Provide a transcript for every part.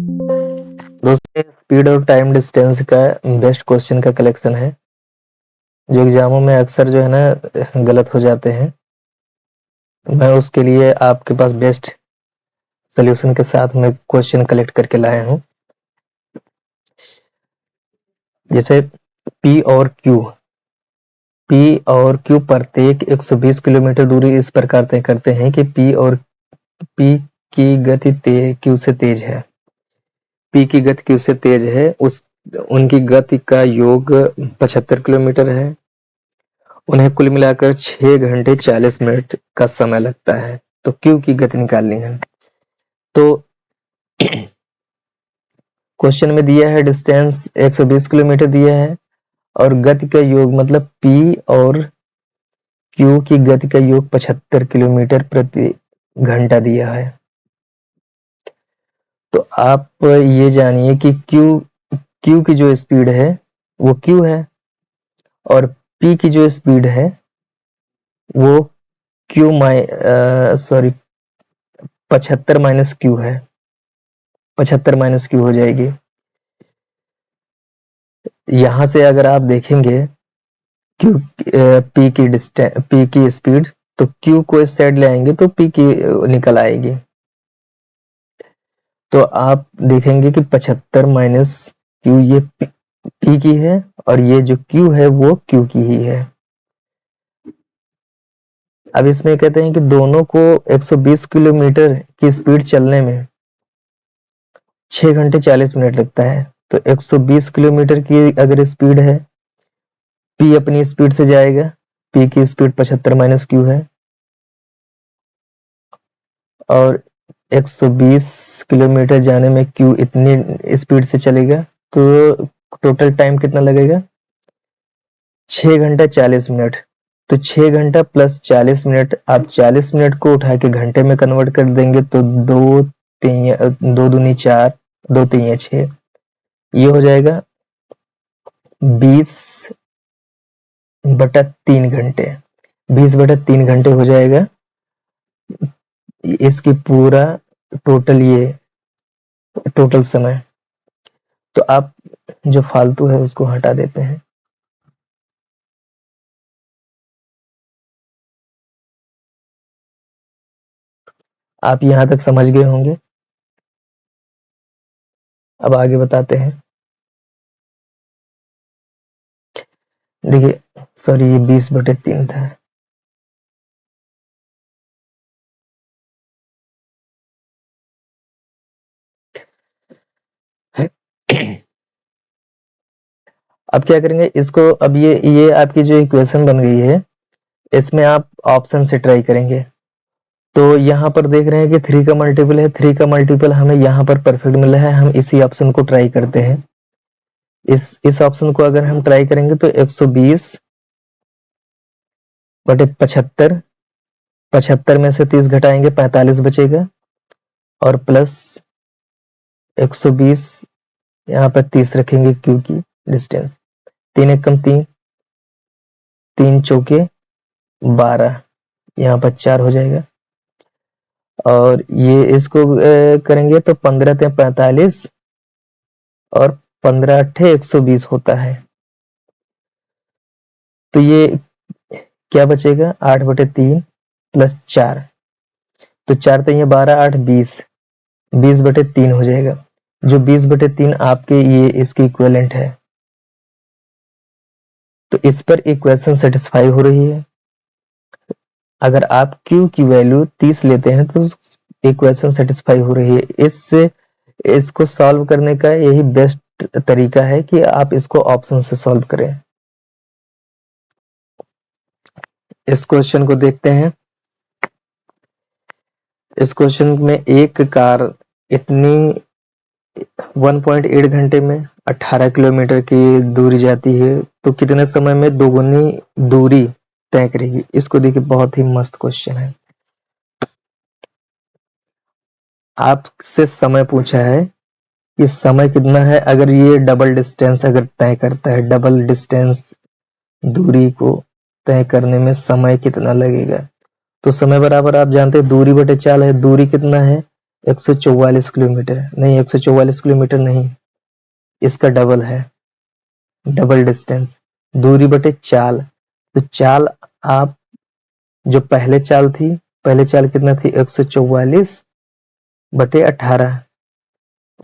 दोस्तों स्पीड और time distance का बेस्ट क्वेश्चन का कलेक्शन है जो एग्जामों में अक्सर जो है ना गलत हो जाते हैं। मैं उसके लिए आपके पास बेस्ट सॉल्यूशन के साथ में क्वेश्चन कलेक्ट करके लाया हूं। जैसे P और Q प्रत्येक 120 किलोमीटर दूरी इस प्रकार तय करते हैं कि P की गति Q से तेज है। P की गति Q से तेज है, उनकी गति का योग 75 किलोमीटर है। उन्हें कुल मिलाकर 6 घंटे 40 मिनट का समय लगता है। तो Q की गति निकालनी है। तो क्वेश्चन में दिया है डिस्टेंस 120 किलोमीटर दिया है और गति का योग मतलब P और Q की गति का योग 75 किलोमीटर प्रति घंटा दिया है। तो आप ये जानिए कि Q की जो स्पीड है वो Q है और P की जो स्पीड है वो 75 माइनस Q है। 75 माइनस Q हो जाएगी। यहां से अगर आप देखेंगे P की स्पीड तो Q को इस साइड ले आएंगे तो P की निकल आएगी। तो आप देखेंगे कि 75 माइनस Q ये P की है और ये जो Q है वो Q की ही है। अब इसमें कहते हैं कि दोनों को 120 किलोमीटर की स्पीड चलने में 6 घंटे 40 मिनट लगता है। तो 120 किलोमीटर की अगर स्पीड है, P अपनी स्पीड से जाएगा, P की स्पीड 75 माइनस Q है और 120 किलोमीटर जाने में Q इतनी स्पीड से चलेगा तो टोटल टाइम कितना लगेगा? 6 घंटा 40 मिनट। तो 6 घंटा प्लस 40 मिनट, आप 40 मिनट को उठा के घंटे में कन्वर्ट कर देंगे तो 2 दूनी 4, 2 तीन 6, ये हो जाएगा 20/3 घंटे। 20/3 घंटे हो जाएगा इसकी पूरा टोटल समय। तो आप जो फालतू है उसको हटा देते हैं। आप यहां तक समझ गए होंगे। अब आगे बताते हैं। देखिए सॉरी, ये 20/3 था। अब क्या करेंगे इसको, अब ये आपकी जो इक्वेशन बन गई है इसमें आप ऑप्शन से ट्राई करेंगे। तो यहाँ पर देख रहे हैं कि 3 का मल्टीपल है, 3 का मल्टीपल हमें यहाँ पर परफेक्ट मिला है। हम इसी ऑप्शन को ट्राई करते हैं। इस ऑप्शन को अगर हम ट्राई करेंगे तो 120/75, 75 में से 30 घटाएंगे 45 बचेगा और प्लस 120 यहाँ पर 30 रखेंगे Q की डिस्टेंस। 3 एक कम 3, 3 चौके 12, यहाँ पर 4 हो जाएगा और ये इसको करेंगे तो 15 ते 45 और 15 अट्ठे 120 होता है। तो ये क्या बचेगा? 8/3 प्लस 4, तो 4 ते 12, 8 20, 20/3 हो जाएगा। जो 20/3 आपके ये इसकी इक्विवेलेंट है। तो इस पर इक्वेशन सेटिस्फाई हो रही है। अगर आप Q की वैल्यू 30 लेते हैं तो इक्वेशन सेटिस्फाई हो रही है। इसको सॉल्व करने का यही बेस्ट तरीका है कि आप इसको ऑप्शन से सॉल्व करें। इस क्वेश्चन को देखते हैं। इस क्वेश्चन में एक कार इतनी 1.8 घंटे में 18 किलोमीटर की दूरी जाती है तो कितने समय में दोगुनी दूरी तय करेगी? इसको देखिए, बहुत ही मस्त क्वेश्चन है। आपसे समय पूछा है कि समय कितना है अगर ये डबल डिस्टेंस अगर तय करता है। डबल डिस्टेंस दूरी को तय करने में समय कितना लगेगा? तो समय बराबर आप जानते हैं दूरी बटे चाल है। दूरी कितना है? 144 किलोमीटर नहीं, 144 किलोमीटर नहीं, इसका डबल है, डबल डिस्टेंस, दूरी बटे चाल। तो चाल आप जो पहले चाल थी, पहले चाल कितना थी, 144 बटे 18,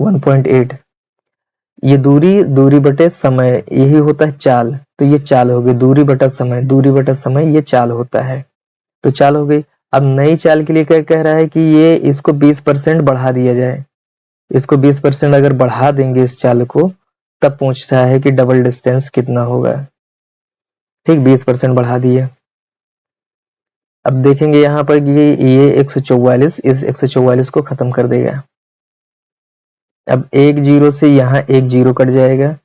1.8। ये दूरी, दूरी बटे समय, यही होता है चाल। तो ये चाल हो गई, दूरी बटा समय, दूरी बटा समय, ये चाल होता है। तो चाल हो गई। अब नई चाल के लिए क्या कह रहा है कि ये इसको 20% बढ़ा दिया जाए। इसको 20% अगर बढ़ा देंगे इस चाल को, तब पूछ रहा है कि डबल डिस्टेंस कितना होगा। ठीक, 20% बढ़ा दिए। अब देखेंगे यहाँ पर ये 144 इस 144 को खत्म कर देगा। अब एक जीरो से यहाँ एक जीरो कट जाएगा।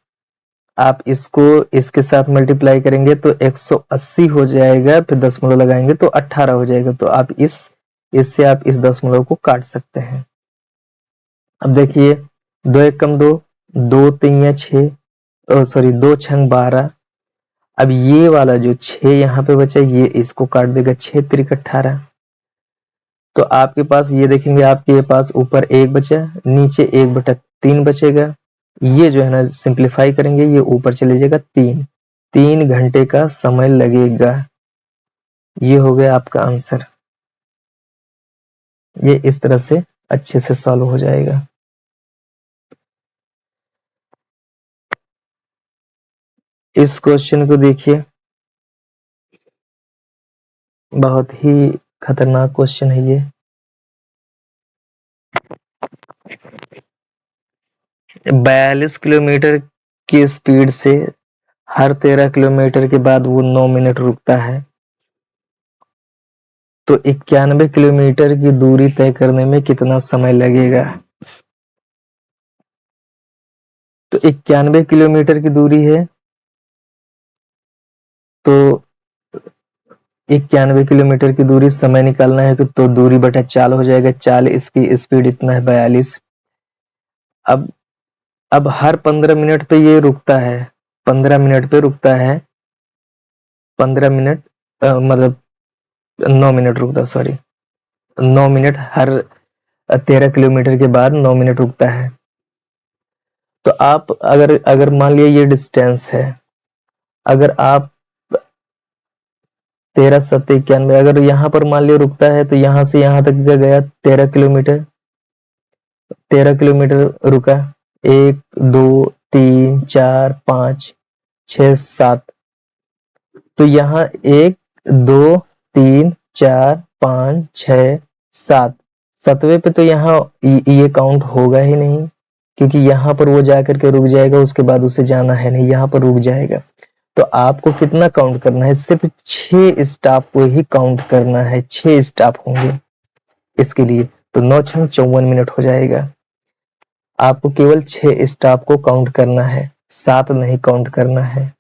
आप इसको इसके साथ मल्टीप्लाई करेंगे तो 180 हो जाएगा, फिर दशमलव लगाएंगे तो 18 हो जाएगा। तो आप इससे आप इस दशमलव को काट सकते हैं। अब देखिए, 2 एक कम 2, 2 तीन या 6, सॉरी 2 छंग 12। अब ये वाला जो 6 यहाँ पे बचा, ये इसको काट देगा, 6 त्रिक 18। तो आपके पास ये देखेंगे, आपके पास ऊपर 1 बचा, नीचे 1/3 बचेगा। ये जो है ना सिंप्लीफाई करेंगे, ये ऊपर चले जाएगा 3 घंटे का समय लगेगा। ये हो गया आपका आंसर। ये इस तरह से अच्छे से सॉल्व हो जाएगा। इस क्वेश्चन को देखिए, बहुत ही खतरनाक क्वेश्चन है ये। 42 किलोमीटर की स्पीड से हर 13 किलोमीटर के बाद वो 9 मिनट रुकता है। तो 91 किलोमीटर की दूरी तय करने में कितना समय लगेगा? तो 91 किलोमीटर की दूरी है, तो 91 किलोमीटर की दूरी समय निकालना है तो दूरी बटा चाल हो जाएगा। चाल, इसकी स्पीड इतना है 42। अब हर 15 मिनट पे ये रुकता है, 15 मिनट पे रुकता है, 15 मिनट मतलब 9 मिनट रुकता, सॉरी 9 मिनट, हर 13 किलोमीटर के बाद 9 मिनट रुकता है। तो आप अगर अगर मान लिया ये डिस्टेंस है, अगर आप 13 7 91, अगर यहाँ पर मान लिया रुकता है, तो यहाँ से यहाँ तक का गया 13 किलोमीटर, 13 किलोमीटर रुका, 1 2 3 4 5 6 7। तो यहाँ 1 2 3 4 5 6 7, 7वें पे तो यहाँ ये काउंट होगा ही नहीं, क्योंकि यहाँ पर वो जा करके रुक जाएगा, उसके बाद उसे जाना है नहीं, यहाँ पर रुक जाएगा। तो आपको कितना काउंट करना है? सिर्फ 6 स्टॉप को ही काउंट करना है, 6 स्टॉप होंगे इसके लिए। तो 9 छंग 54 मिनट हो जाएगा। आपको केवल 6 स्टॉप को काउंट करना है, 7 नहीं काउंट करना है,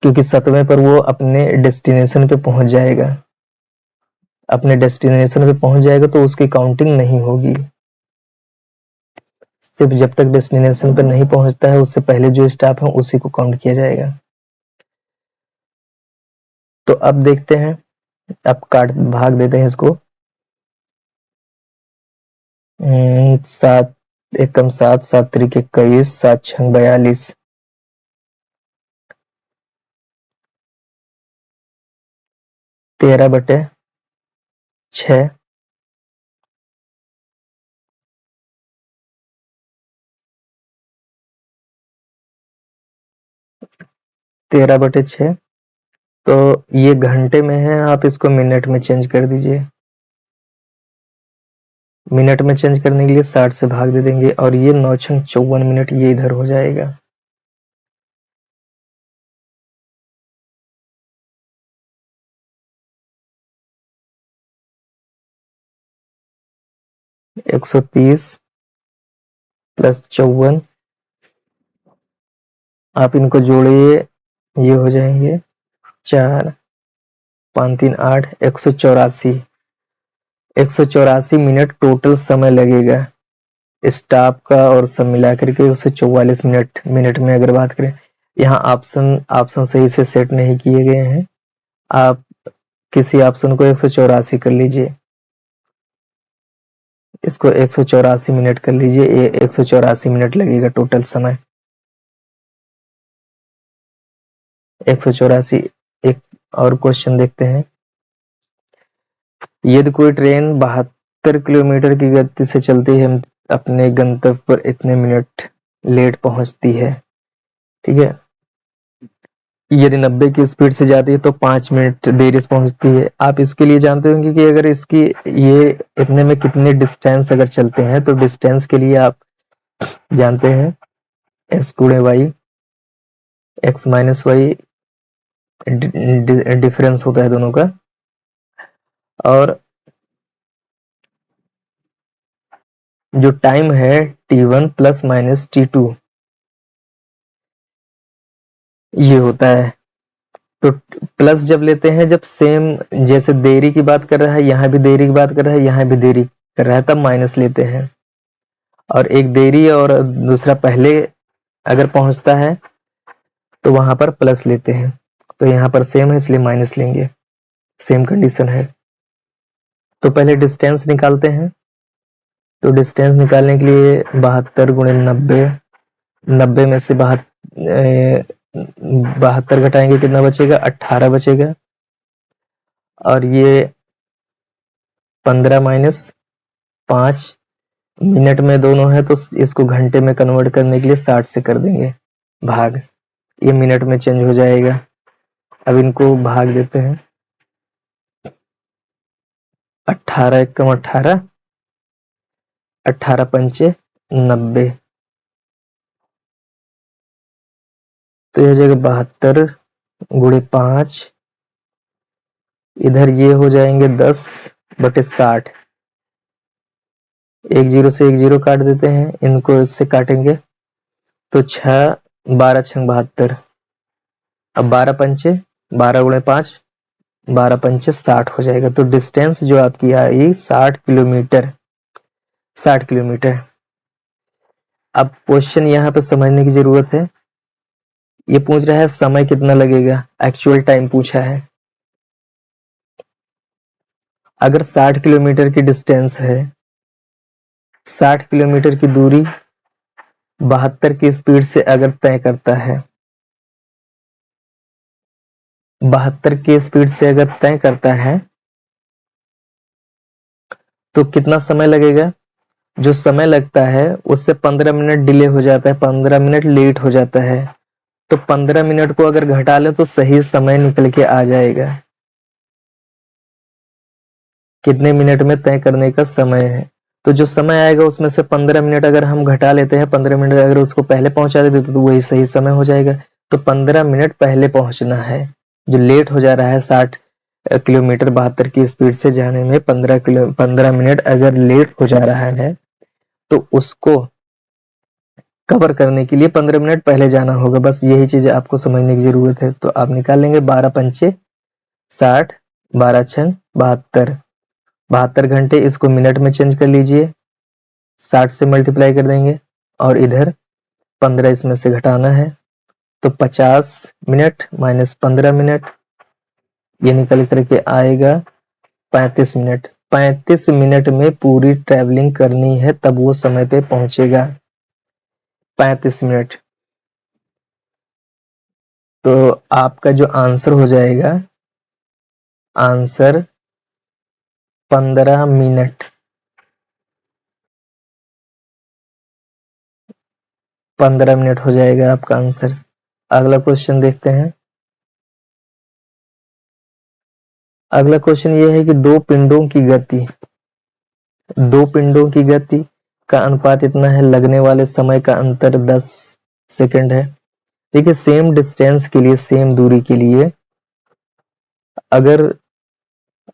क्योंकि 7वें पर वो अपने डेस्टिनेशन पे पहुंच जाएगा। अपने डेस्टिनेशन पे पहुंच जाएगा तो उसकी काउंटिंग नहीं होगी। सिर्फ जब तक डेस्टिनेशन पे नहीं पहुंचता है, उससे पहले जो स्टॉप है उसी को काउंट किया जाएगा। तो अब देखते हैं, अब काट भाग देते हैं इसको। 7 एकम 7, 7 त्रिक 21, 7 छंग 42, 13/6, 13/6। तो ये घंटे में है, आप इसको मिनट में चेंज कर दीजिए। मिनट में चेंज करने के लिए 60 से भाग दे देंगे, और ये 9 छंग 54 मिनट ये इधर हो जाएगा। एक 130 प्लस 54, आप इनको जोड़िए, ये हो जाएंगे 4 5 3 8, 184। 184 मिनट टोटल समय लगेगा स्टाफ का, और सब मिला करके 144 मिनट। मिनट में अगर बात करें, यहाँ ऑप्शन सही से सेट नहीं किए गए हैं। आप किसी ऑप्शन को 184 कर लीजिए। इसको 184 मिनट कर लीजिए, ये 184 मिनट लगेगा टोटल समय। 184। एक और क्वेश्चन देखते हैं। यदि कोई ट्रेन 72 किलोमीटर की गति से चलती है, अपने गंतव्य पर इतने मिनट लेट पहुंचती है, ठीक है। यदि 90 की स्पीड से जाती है तो 5 मिनट देरी से पहुंचती है। आप इसके लिए जानते होंगे कि अगर इसकी ये इतने में कितने डिस्टेंस अगर चलते हैं, तो डिस्टेंस के लिए आप जानते हैं एक्स गुणे Y, X minus Y difference होता है दोनों का, और जो टाइम है t1 प्लस माइनस t2 ये होता है। तो प्लस जब लेते हैं, जब सेम जैसे देरी की बात कर रहा है, यहाँ भी देरी की बात कर रहा है, यहाँ भी देरी कर रहा है, तब माइनस लेते हैं। और एक देरी और दूसरा पहले अगर पहुंचता है तो वहां पर प्लस लेते हैं। तो यहाँ पर सेम है इसलिए माइनस लेंगे, सेम कंडीशन है। तो पहले डिस्टेंस निकालते हैं। तो डिस्टेंस निकालने के लिए 72 गुणे 90, 90 में से 72 घटाएंगे, कितना बचेगा? 18 बचेगा। और ये 15 माइनस 5 मिनट में दोनों है, तो इसको घंटे में कन्वर्ट करने के लिए 60 से कर देंगे भाग, ये मिनट में चेंज हो जाएगा। अब इनको भाग देते हैं। 18 एकम 18, 18 पंचे 90, तो यह हो जाएगा 72 गुणे 5, इधर ये हो जाएंगे 10/60। एक जीरो से एक जीरो काट देते हैं, इनको इससे काटेंगे तो 6, 12 6 72। अब 12 पंचे 12 गुणे 5, 12 पंचे 60 हो जाएगा। तो डिस्टेंस जो आपकी आई 60 किलोमीटर, 60 किलोमीटर। अब क्वेश्चन यहाँ पे समझने की जरूरत है। ये पूछ रहा है समय कितना लगेगा, एक्चुअल टाइम पूछा है। अगर 60 किलोमीटर की डिस्टेंस है, 60 किलोमीटर की दूरी 72 की स्पीड से अगर तय करता है, 72 की स्पीड से अगर तय करता है, तो कितना समय लगेगा? जो समय लगता है उससे 15 मिनट डिले हो जाता है, 15 मिनट लेट हो जाता है। तो 15 मिनट को अगर घटा ले तो सही समय निकल के आ जाएगा। कितने मिनट में तय करने का समय है, तो जो समय आएगा उसमें से 15 मिनट अगर हम घटा लेते हैं, 15 मिनट अगर उसको पहले पहुंचा देते तो वही सही समय हो जाएगा। तो 15 मिनट पहले पहुंचना है। जो लेट हो जा रहा है 60 किलोमीटर 72 की स्पीड से जाने में 15 मिनट अगर लेट हो जा रहा है, तो उसको कवर करने के लिए 15 मिनट पहले जाना होगा। बस यही चीज आपको समझने की जरूरत है। तो आप निकाल लेंगे 12 पंचे 60, 12 छंग 72, 72 घंटे। इसको मिनट में चेंज कर लीजिए, 60 से मल्टीप्लाई कर देंगे और इधर 15 इसमें से घटाना है। तो 50 मिनट माइनस 15 मिनट, ये निकल करके आएगा 35 मिनट। 35 मिनट में पूरी ट्रैवलिंग करनी है, तब वो समय पे पहुंचेगा। 35 मिनट। तो आपका जो आंसर हो जाएगा, आंसर 15 मिनट, 15 मिनट हो जाएगा आपका आंसर। अगला क्वेश्चन देखते हैं। अगला क्वेश्चन ये है कि दो पिंडों की गति का अनुपात इतना है, लगने वाले समय का अंतर 10 सेकंड है। देखिए, सेम डिस्टेंस के लिए, सेम दूरी के लिए अगर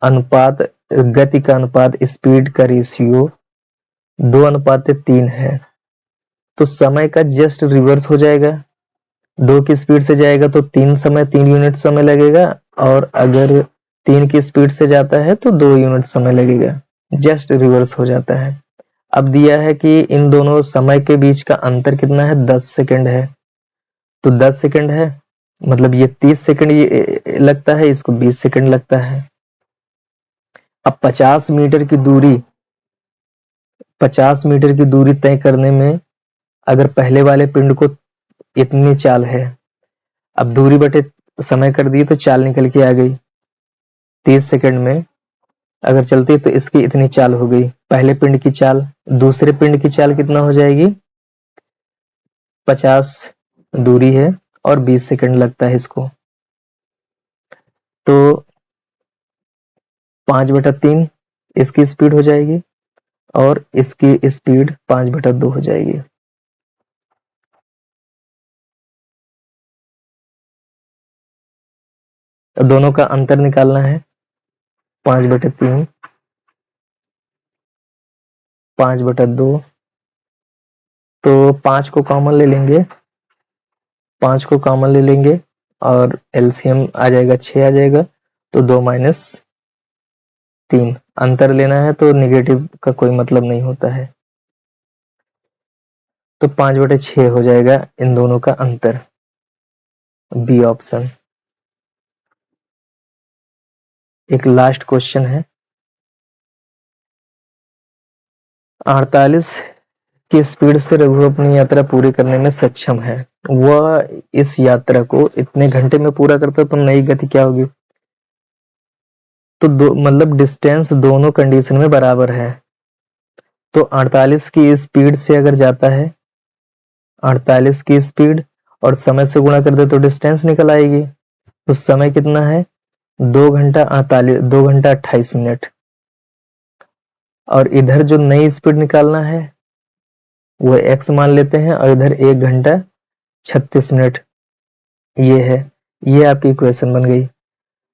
अनुपात, गति का अनुपात, स्पीड का रेशियो 2:3 है, तो समय का जस्ट रिवर्स हो जाएगा। 2 की स्पीड से जाएगा तो 3 यूनिट समय लगेगा, और अगर 3 की स्पीड से जाता है तो 2 यूनिट समय लगेगा। जस्ट रिवर्स हो जाता है। अब दिया है कि इन दोनों समय के बीच का अंतर कितना है, 10 सेकंड है। तो 10 सेकंड है, मतलब ये 30 सेकंड ये लगता है, इसको 20 सेकंड लगता है। अब 50 मीटर की दूरी 50 मीटर की दूरी तय करने में अगर पहले वाले पिंड को इतनी चाल है, अब दूरी बटे समय कर दिए तो चाल निकल के आ गई। 30 सेकंड में अगर चलती तो इसकी इतनी चाल हो गई, पहले पिंड की चाल। दूसरे पिंड की चाल कितना हो जाएगी? 50 दूरी है और 20 सेकंड लगता है इसको, तो 5/3 इसकी स्पीड हो जाएगी और इसकी स्पीड 5/2 हो जाएगी। तो दोनों का अंतर निकालना है। 5/3 5/2, तो 5 को कॉमन ले लेंगे, 5 को कॉमन ले लेंगे और एलसीएम आ जाएगा 6 आ जाएगा, तो 2 - 3 अंतर लेना है, तो निगेटिव का कोई मतलब नहीं होता है, तो 5/6 हो जाएगा इन दोनों का अंतर, बी ऑप्शन। एक लास्ट क्वेश्चन है। 48 की स्पीड से रघु अपनी यात्रा पूरी करने में सक्षम है। वह इस यात्रा को इतने घंटे में पूरा करता तो नई गति क्या होगी? तो मतलब डिस्टेंस दोनों कंडीशन में बराबर है, तो 48 की स्पीड से अगर जाता है, 48 की स्पीड और समय से गुणा कर दे तो डिस्टेंस निकल आएगी। तो समय कितना है? 2 घंटा 28 मिनट। और इधर जो नई स्पीड निकालना है वो x मान लेते हैं और इधर 1 घंटा 36 मिनट ये है, ये आपकी इक्वेशन बन गई।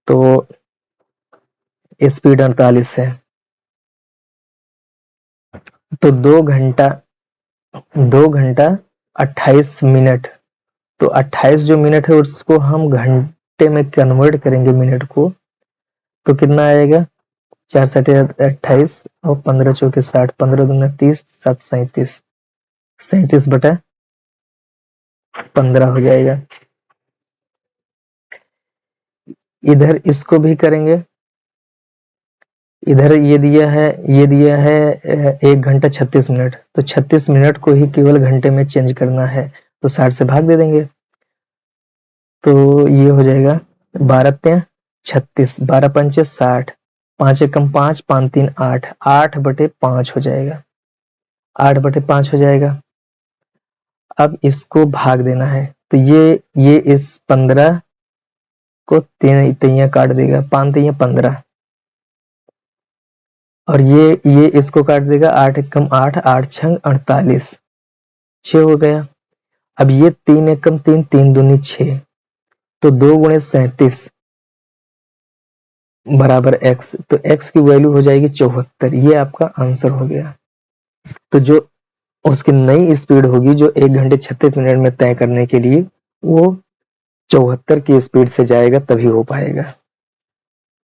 तो स्पीड 48 है, तो 2 घंटा 28 मिनट, तो 28 जो मिनट है उसको हम घंटे में कन्वर्ट करेंगे मिनट को, तो कितना आएगा? 4 × 7 = 28 और 15 × 4 = 60, 15 × 2 = 30, 7 × 37, 37/15 हो जाएगा। इधर इसको भी करेंगे, इधर ये दिया है 1 घंटा 36 मिनट, तो 36 मिनट को ही केवल घंटे में चेंज करना है, तो 60 से भाग दे देंगे, तो ये हो जाएगा 12 × 36, 12 × 5 = 60, 5 × 1 = 5, 5 × 3 = 8, 8/5 हो जाएगा, 8/5 हो जाएगा। अब इसको भाग देना है, तो ये इस 15 को 3 तियां काट देगा, 5 × 3 = 15, और ये इसको काट देगा, 8 × 1 = 8, 8 × 6 = 48, 6 हो गया। अब ये 3 × 1 = 3, 3 दूनी 6, तो 2 × 37 बराबर x, तो x की वैल्यू हो जाएगी 74, ये आपका आंसर हो गया। तो जो उसकी नई स्पीड होगी जो 1 घंटे 36 मिनट में तय करने के लिए, वो 74 की स्पीड से जाएगा तभी हो पाएगा।